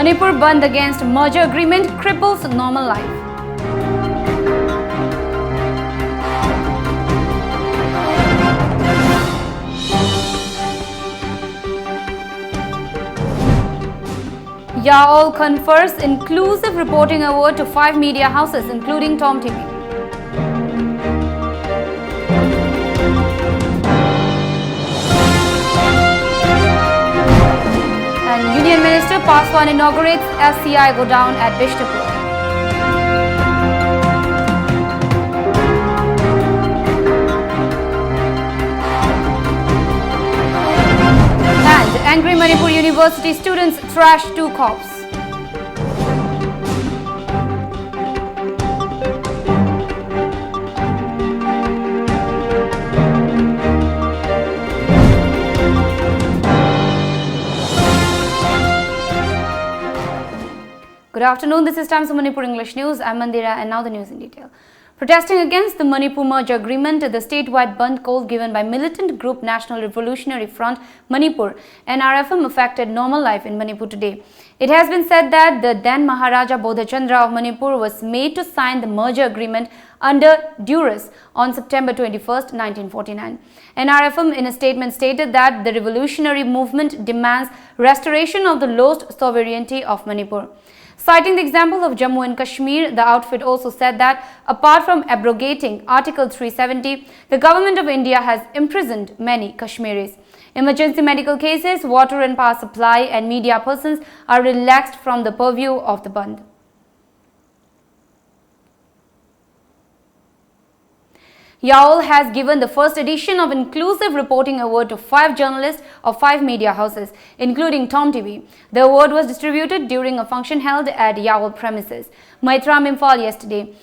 Manipur Bandh against merger agreement cripples normal life. Yaol confers inclusive reporting award to 5 media houses including TOMTV. And Union Minister Paswan inaugurates SCI godown at Bishnupur. And angry Manipur University students thrash 2 cops. Good afternoon, this is Times of Manipur English News. I'm Mandira and now the news in detail. Protesting against the Manipur merger agreement, the statewide bandh call given by militant group National Revolutionary Front Manipur (NRFM) affected normal life in Manipur today. It has been said that the then Maharaja Bodhachandra of Manipur was made to sign the merger agreement under duress on September 21, 1949. NRFM in a statement stated that the revolutionary movement demands restoration of the lost sovereignty of Manipur. Citing the example of Jammu and Kashmir, the outfit also said that apart from abrogating Article 370, the government of India has imprisoned many Kashmiris. Emergency medical cases, water and power supply and media persons are relaxed from the purview of the bandh. Yaol has given the first edition of Inclusive Reporting Award to 5 journalists of 5 media houses, including TOMTV. The award was distributed during a function held at Yaol premises, Maitram, Imphal yesterday.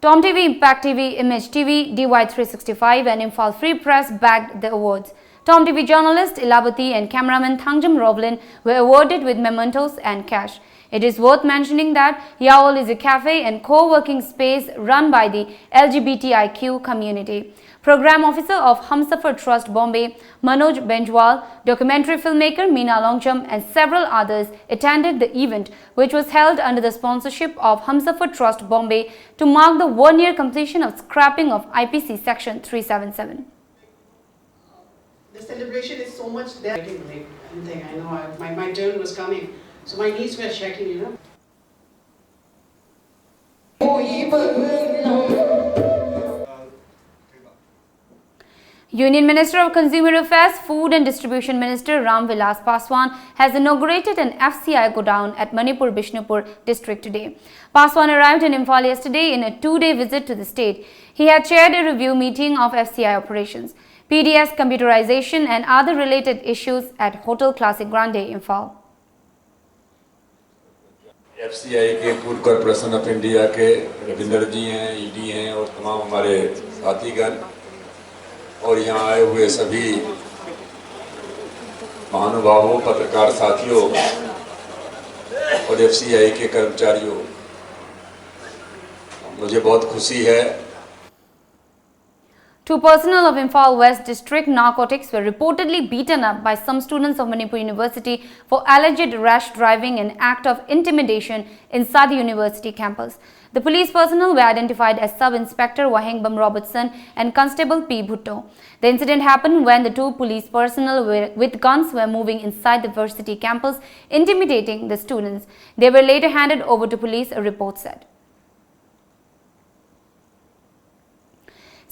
TOMTV, Impact TV, Image TV, DY365 and Imphal Free Press bagged the awards. TOMTV journalist Ilabati and cameraman Thangjam Rovlin were awarded with mementos and cash. It is worth mentioning that Yaol is a cafe and co-working space run by the LGBTIQ community. Program Officer of Humsafar Trust Bombay, Manoj Benjwal, documentary filmmaker Meena Longcham and several others attended the event, which was held under the sponsorship of Humsafar Trust Bombay to mark the 1-year completion of scrapping of IPC Section 377. The celebration is so much there. I know my turn was coming. So my knees were shaking, you know. Union Minister of Consumer Affairs, Food and Distribution Minister Ram Vilas Paswan has inaugurated an FCI godown at Manipur Bishnupur district today. Paswan arrived in Imphal yesterday in a 2-day visit to the state. He had chaired a review meeting of FCI operations, PDS computerization and other related issues at Hotel Classic Grande, Imphal. FCI के food corporation of India के रविंदर जी हैं, ED हैं और तमाम हमारे साथीगण और यहाँ आए हुए सभी महानुभावों, पत्रकार साथियों और FCI के कर्मचारियों, मुझे बहुत खुशी है। 2 personnel of Imphal West District Narcotics were reportedly beaten up by some students of Manipur University for alleged rash driving and act of intimidation inside the university campus. The police personnel were identified as Sub-Inspector Wahengbam Robertson and Constable P. Bhutto. The incident happened when the 2 police personnel with guns were moving inside the university campus, intimidating the students. They were later handed over to police, a report said.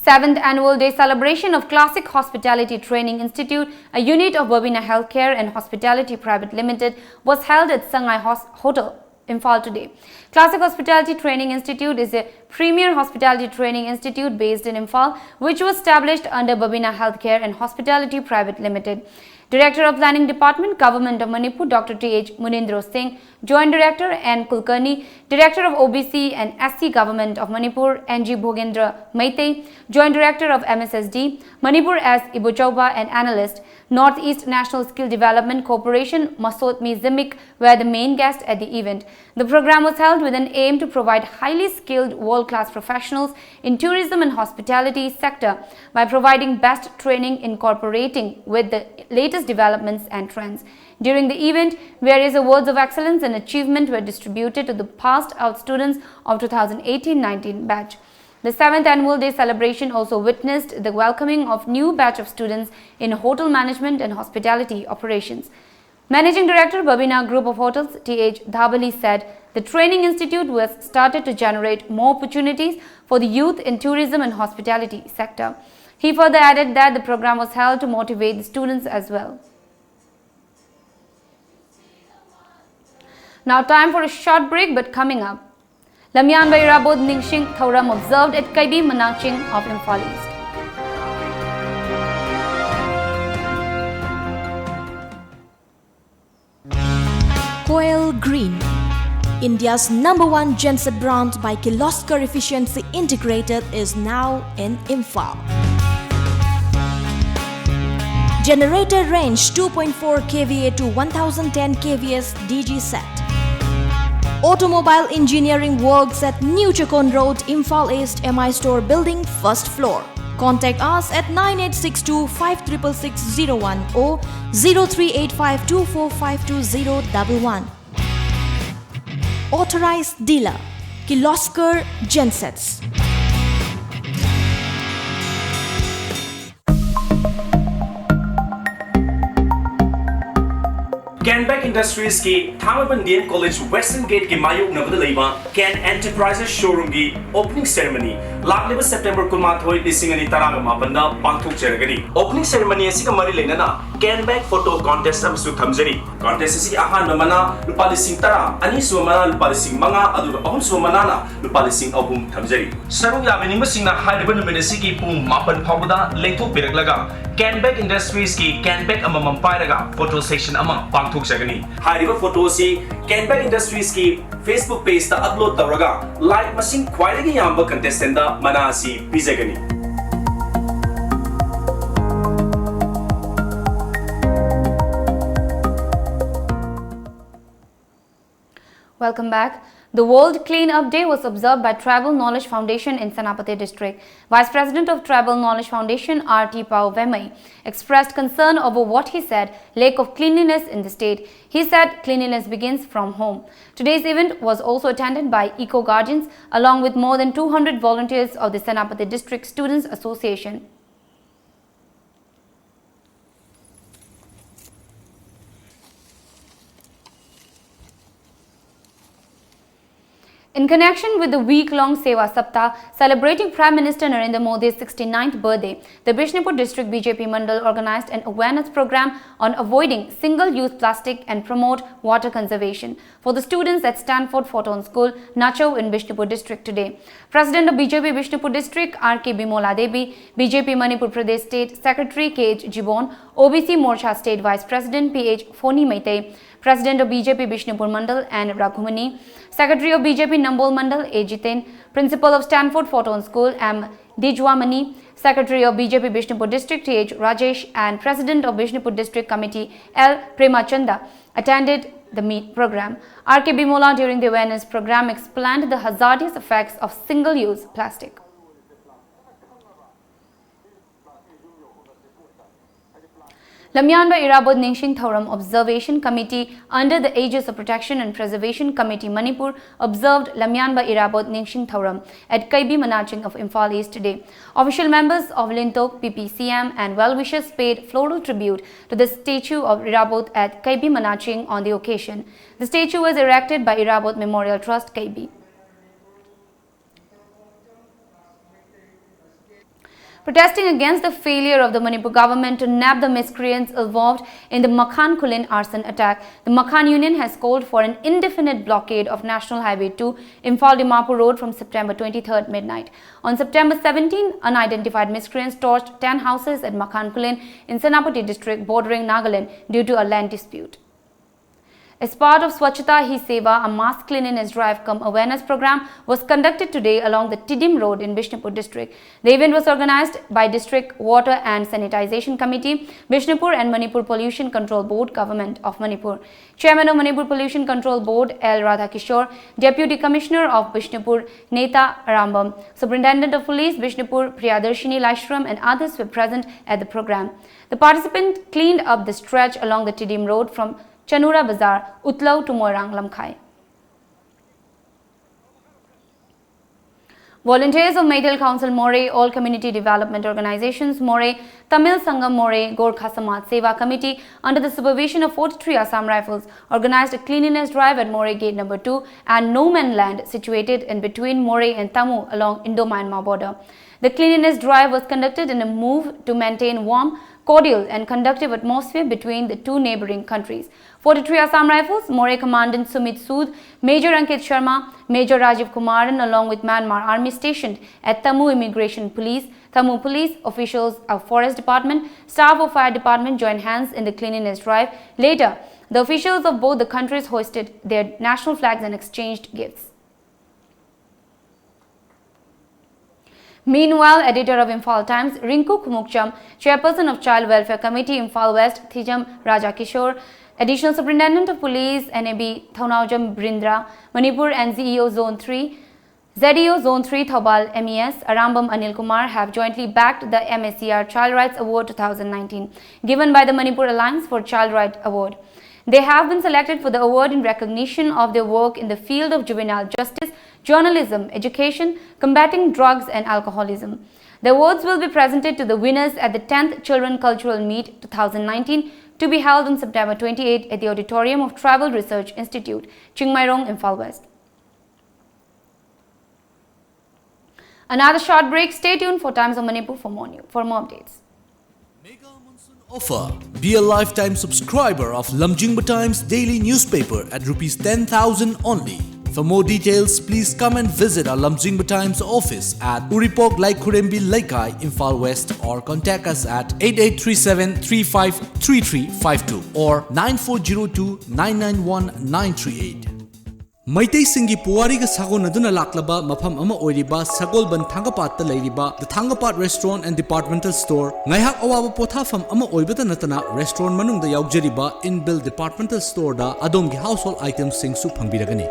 7th Annual Day celebration of Classic Hospitality Training Institute, a unit of Babina Healthcare and Hospitality Private Limited, was held at Sangai Hotel, Imphal today. Classic Hospitality Training Institute is a premier hospitality training institute based in Imphal, which was established under Babina Healthcare and Hospitality Private Limited. Director of Planning Department, Government of Manipur, Dr. T.H. Munindro Singh, Joint Director N. Kulkarni, Director of OBC and SC Government of Manipur, N.G. Bhogendra Maitei, Joint Director of MSSD, Manipur S. Ibochauba and Analyst, Northeast National Skill Development Corporation, Masot Mizimik were the main guests at the event. The program was held with an aim to provide highly skilled world-class professionals in tourism and hospitality sector by providing best training incorporating with the latest latest developments and trends. During the event, various awards of excellence and achievement were distributed to the passed out students of 2018-19 batch. The 7th Annual Day celebration also witnessed the welcoming of new batch of students in hotel management and hospitality operations. Managing Director Babina Group of Hotels T.H. Dhabali said the training institute was started to generate more opportunities for the youth in tourism and hospitality sector. He further added that the program was held to motivate the students as well. Now time for a short break, but coming up, Lamyan Bairabod Ningsing Thauram observed at Kaibi Manaching of Imphal East. Coil Green, India's #1 genset brand by Kirloskar Efficiency Integrated, is now in Imphal. Generator range 2.4 kVA to 1010 kVS DG set. Automobile engineering works at New Chakon Road, Imphal East, MI Store Building, 1st floor. Contact us at 9862 566601 or 0385245211. Authorized dealer, Kirloskar Gensets. Canback Industries की थामाबन DM College Western Gate की मायूक नवद लेवा Can Enterprises Showroom की Opening Ceremony लाखलेब September कुमाथोई लिसिंगनी तराग मापन्दा पांगथोक जरगनी. Opening Ceremony ऐसी का मरी लेना Canback Photo Contest हम सुख थमजरी. Contest ऐसी आहान ममना लुपा लिसिंग तरा अनी सुमना लुपा लिसिंग मंगा अदुग अहुम सुमना ना लुपा लिसिंग अहुम थमजरी. सरुग याबनिंग बसिंगना हाइडबन नुमिनेसी की पुंग मापन फावदा लेथोक पिरगलगा Canback Industries की Canback अममम पायरगा फोटो सेक्शन अमा पांगथोक जगनी. हाइरिबा फोटो सी Canback Industries की Facebook page ता अपलोड तौरगा लाइक मसिंग ख्वाइदगी याम्बा कंटेस्टेंट दा मनासी पिजगनी. Welcome back. The World Clean-up Day was observed by Tribal Knowledge Foundation in Senapati district. Vice President of Tribal Knowledge Foundation R.T. Pao Vemai expressed concern over what he said lack of cleanliness in the state. He said cleanliness begins from home. Today's event was also attended by Eco Guardians along with more than 200 volunteers of the Senapati District Students Association. In connection with the week-long Seva Saptah celebrating Prime Minister Narendra Modi's 69th birthday, the Bishnupur District BJP Mandal organized an awareness program on avoiding single-use plastic and promote water conservation for the students at Stanford Photon School, Nacho in Bishnupur District today. President of BJP Bishnupur District R.K. Bimola Devi, BJP Manipur Pradesh State Secretary K.H. Jibon, OBC Morcha State Vice President P.H. Phoni Meitei, President of BJP Bishnupur Mandal and Raghumani, Secretary of BJP Nambol Mandal A. Jiten, Principal of Stanford Photon School M. Dijwamani, Secretary of BJP Bishnupur District T.H. Rajesh and President of Bishnupur District Committee L. Premachanda attended the meet program. R.K. Bimola during the awareness program explained the hazardous effects of single-use plastic. Lamyanba Irabod Ningsing Thoram Observation Committee under the Aegis of Protection and Preservation Committee Manipur observed Lamyanba Irabod Ningsing Thoram at Kaibi Manaching of Imphal East today. Official members of Lintok, PPCM and well-wishers paid floral tribute to the statue of Irabod at Kaibi Manaching on the occasion. The statue was erected by Irabod Memorial Trust, Kaibi. Protesting against the failure of the Manipur government to nab the miscreants involved in the Makhan Kulin arson attack, the Makhan Union has called for an indefinite blockade of National Highway 2 Imphal-Dimapur Road from September 23rd midnight. On September 17, unidentified miscreants torched 10 houses at Makhan Kulin in Senapati district bordering Nagaland due to a land dispute. As part of Swachhata Hi Seva, a mass cleanliness drive cum awareness program was conducted today along the Tidim Road in Bishnupur district. The event was organized by District Water and Sanitization Committee, Bishnupur and Manipur Pollution Control Board, Government of Manipur. Chairman of Manipur Pollution Control Board, L. Radhakishore, Deputy Commissioner of Bishnupur, Neta Rambam, Superintendent of Police, Bishnupur, Priyadarshini Laishram and others were present at the program. The participants cleaned up the stretch along the Tidim Road from Chanura Bazar, Utlau to Moirang Lamkhai. Volunteers of Meithil Council More, all community development organizations More, Tamil Sangam More, Gorkha Samaj Seva Committee under the supervision of 43 Assam Rifles organized a cleanliness drive at More Gate No. 2 and No Man Land situated in between More and Tamu along Indo-Myanmar border. The cleanliness drive was conducted in a move to maintain warm, cordial and conducive atmosphere between the two neighboring countries. 43 Assam Rifles, More Commandant Sumit Sood, Major Ankit Sharma, Major Rajiv Kumaran along with Myanmar Army stationed at Tamu Immigration Police, Tamu Police, officials of Forest Department, staff of Fire Department joined hands in the cleanliness drive. Later, the officials of both the countries hoisted their national flags and exchanged gifts. Meanwhile, editor of Imphal Times, Rinku Kumukcham, chairperson of Child Welfare Committee, Imphal West, Thijam Raja Kishore, additional superintendent of police, NAB, Thaunaujam Brindra, Manipur and ZEO Zone 3, ZEO Zone 3 Thobal MES, Arambam Anil Kumar have jointly backed the MSCR Child Rights Award 2019, given by the Manipur Alliance for Child Rights Award. They have been selected for the award in recognition of their work in the field of juvenile justice, journalism, education, combating drugs and alcoholism. The awards will be presented to the winners at the 10th Children Cultural Meet 2019 to be held on September 28 at the auditorium of Tribal Research Institute, Chingmairong, Imphal West. Another short break. Stay tuned for Times of Manipur for more updates. Offer. Be a lifetime subscriber of Lamjingba Times daily newspaper at Rs 10,000 only. For more details, please come and visit our Lamjingba Times office at Uripok Laikurembi Laikai, Imphal West, or contact us at 8837-353352 or 9402-991-938. Maitai Singi Puwariga Sagonaduna Laklaba Mapam Ama Oiriba Sagolban Thangapata Lairiba The Thangapat Restaurant and Departmental Store Ngaihak Awaba Pothafam Ama Oibata Natana Restaurant Manung da Yaujariba Inbuilt Departmental Store da Adomgi Household Items Singsu Phangbiragani.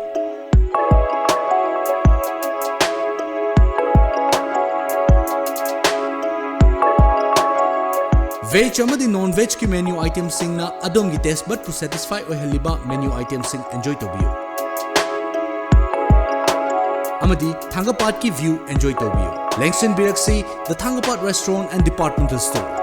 Veg amadi non-veg ki menu items singna adom gi taste bud to satisfy oihaliba menu items sing enjoy tobiyo. Amadi Thangapat ki view enjoy tobiyo. Langston Biraksi, the Thangapat Restaurant and Departmental Store.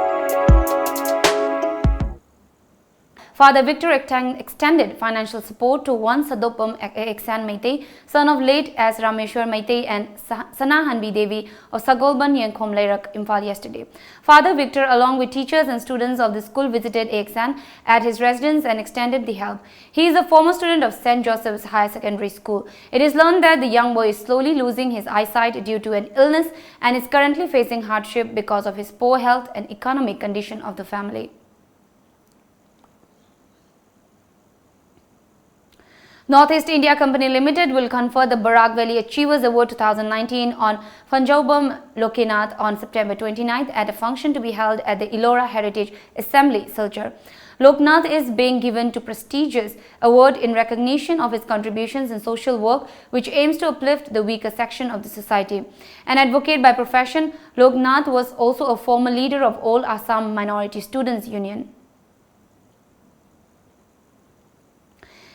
Father Victor extended financial support to one Sadopam Eksan Meitei, son of late as Rameshwar Meitei and Sana Hanbi Devi of Sagolban Yankom Leirak, Imphal yesterday. Father Victor, along with teachers and students of the school, visited Eksan at his residence and extended the help. He is a former student of St. Joseph's Higher Secondary School. It is learned that the young boy is slowly losing his eyesight due to an illness and is currently facing hardship because of his poor health and economic condition of the family. Northeast India Company Limited will confer the Barak Valley Achievers Award 2019 on Fanjaubam Lokinath on September 29th at a function to be held at the Ellora Heritage Assembly, Silchar. Loknath is being given to prestigious award in recognition of his contributions in social work, which aims to uplift the weaker section of the society. An advocate by profession, Loknath was also a former leader of All Assam Minority Students Union.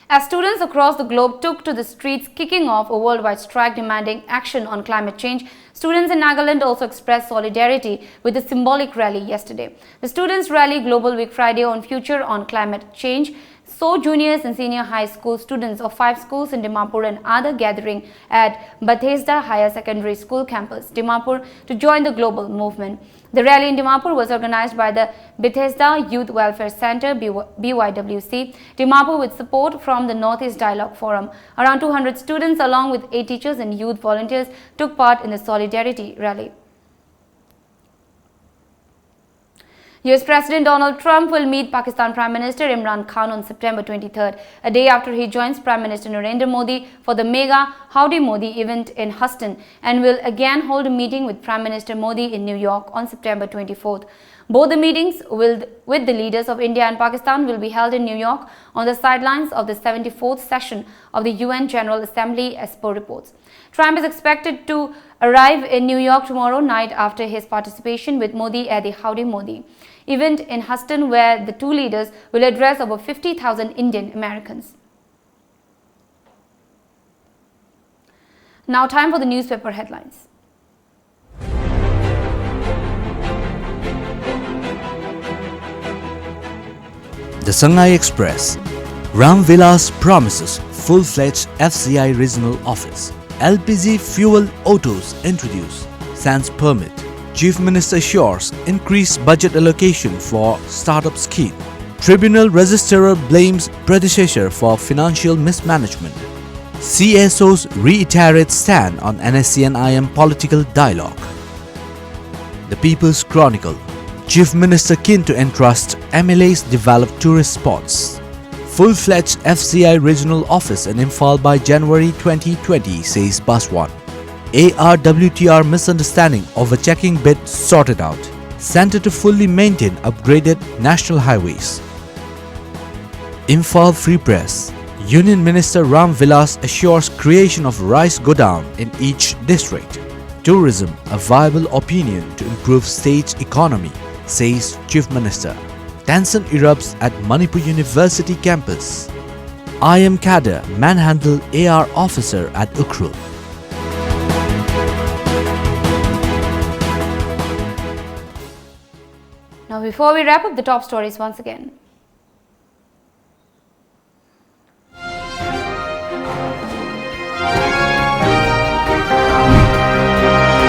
As students across the globe took to the streets kicking off a worldwide strike demanding action on climate change, students in Nagaland also expressed solidarity with the symbolic rally yesterday. The students' rally Global Week Friday on Future on Climate Change saw juniors and senior high school students of 5 schools in Dimapur and other gathering at Bethesda Higher Secondary School campus, Dimapur, to join the global movement. The rally in Dimapur was organized by the Bethesda Youth Welfare Center, BYWC, Dimapur, with support from the Northeast Dialogue Forum. Around 200 students along with 8 teachers and youth volunteers took part in the solidarity rally. US President Donald Trump will meet Pakistan Prime Minister Imran Khan on September 23rd, a day after he joins Prime Minister Narendra Modi for the mega Howdy Modi event in Houston, and will again hold a meeting with Prime Minister Modi in New York on September 24th. Both the meetings with the leaders of India and Pakistan will be held in New York on the sidelines of the 74th session of the UN General Assembly, as per reports. Trump is expected to arrive in New York tomorrow night after his participation with Modi at the Howdy Modi event in Houston, where the two leaders will address over 50,000 Indian Americans. Now time for the newspaper headlines. The Shanghai Express. Ram Vilas promises full-fledged FCI regional office. LPG fuel autos introduced. Sans permit. Chief Minister assures increased budget allocation for startup scheme. Tribunal registrar blames predecessor for financial mismanagement. CSOs reiterate stand on NSC and IM political dialogue. The People's Chronicle. Chief Minister keen to entrust MLAs develop tourist spots. Full-fledged FCI regional office in Imphal by January 2020, says Baswan. ARWTR misunderstanding over checking bid sorted out. Center to fully maintain upgraded national highways. Imphal Free Press. Union Minister Ram Vilas assures creation of rice godown in each district. Tourism a viable opinion to improve state's economy, says Chief Minister. Tension erupts at Manipur University campus. IM cadre manhandled AR officer at Ukhrul. Now, before we wrap up the top stories once again.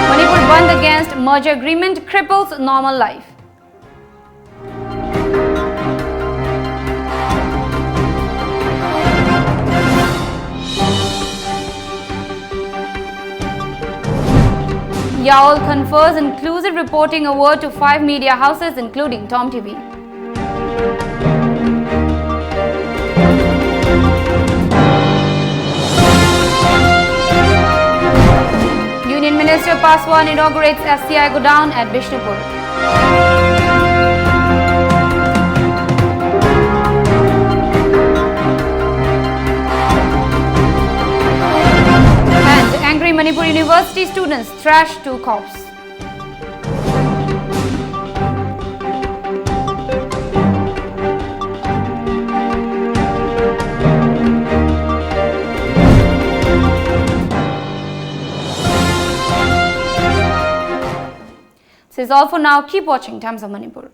Manipur Bandh against merger agreement cripples normal life. Yaul confers inclusive reporting award to 5 media houses including TOMTV. Union Minister Paswan inaugurates FCI godown at Bishnupur. Angry Manipur University students thrash 2 cops. This is all for now. Keep watching Times of Manipur.